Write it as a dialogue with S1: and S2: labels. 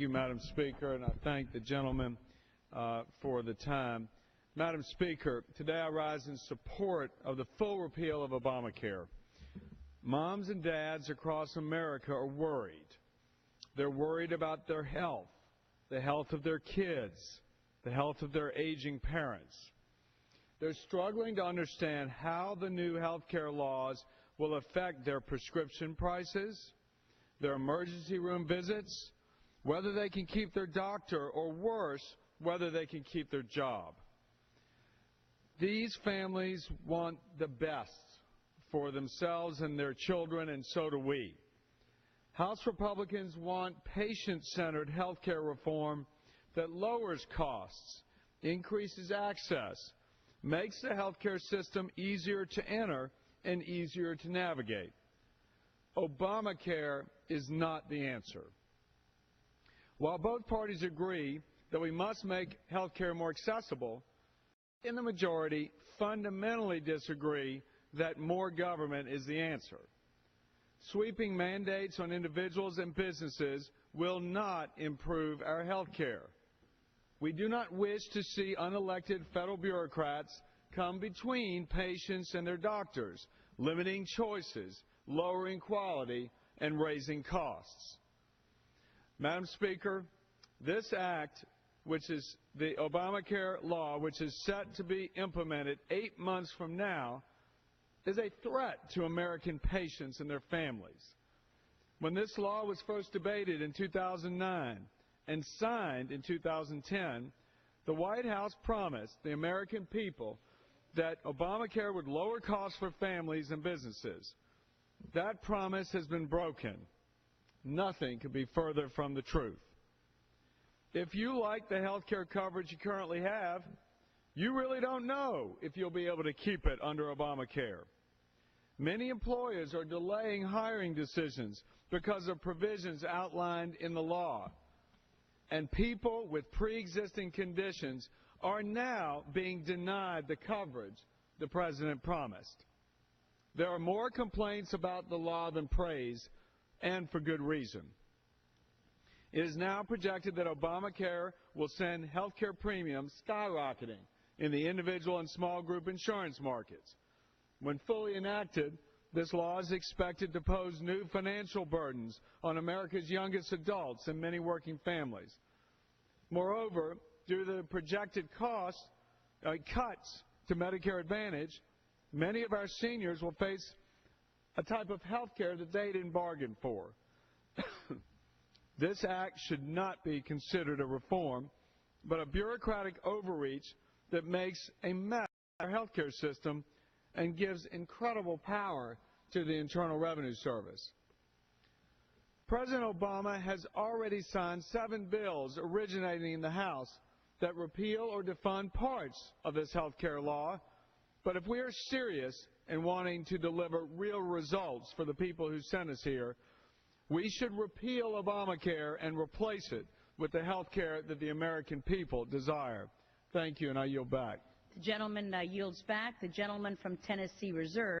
S1: Thank you, Madam Speaker, and I thank the gentleman for the time. Madam Speaker, today I rise in support of the full repeal of Obamacare. Moms and dads across America are worried. They're worried about their health, the health of their kids, the health of their aging parents. They're struggling to understand how the new health care laws will affect their prescription prices, their emergency room visits, whether they can keep their doctor, or worse, whether they can keep their job. These families want the best for themselves and their children, and so do we. House Republicans want patient-centered health care reform that lowers costs, increases access, makes the health care system easier to enter and easier to navigate. Obamacare is not the answer. While both parties agree that we must make health care more accessible, in the majority fundamentally disagree that more government is the answer. Sweeping mandates on individuals and businesses will not improve our health care. We do not wish to see unelected federal bureaucrats come between patients and their doctors, limiting choices, lowering quality, and raising costs. Madam Speaker, this act, which is the Obamacare law, which is set to be implemented 8 months from now, is a threat to American patients and their families. When this law was first debated in 2009 and signed in 2010, the White House promised the American people that Obamacare would lower costs for families and businesses. That promise has been broken. Nothing could be further from the truth. If you like the health care coverage you currently have, you really don't know if you'll be able to keep it under Obamacare. Many employers are delaying hiring decisions because of provisions outlined in the law. And people with pre-existing conditions are now being denied the coverage the President promised. There are more complaints about the law than praise, and for good reason. It is now projected that Obamacare will send health care premiums skyrocketing in the individual and small group insurance markets. When fully enacted, this law is expected to pose new financial burdens on America's youngest adults and many working families. Moreover, due to the projected cuts to Medicare Advantage, many of our seniors will face a type of health care that they didn't bargain for. This act should not be considered a reform, but a bureaucratic overreach that makes a mess of our health care system and gives incredible power to the Internal Revenue Service. President Obama has already signed 7 bills originating in the House that repeal or defund parts of this health care law. But if we are serious in wanting to deliver real results for the people who sent us here, we should repeal Obamacare and replace it with the health care that the American people desire. Thank you, and I yield back.
S2: The gentleman yields back. The gentleman from Tennessee reserve.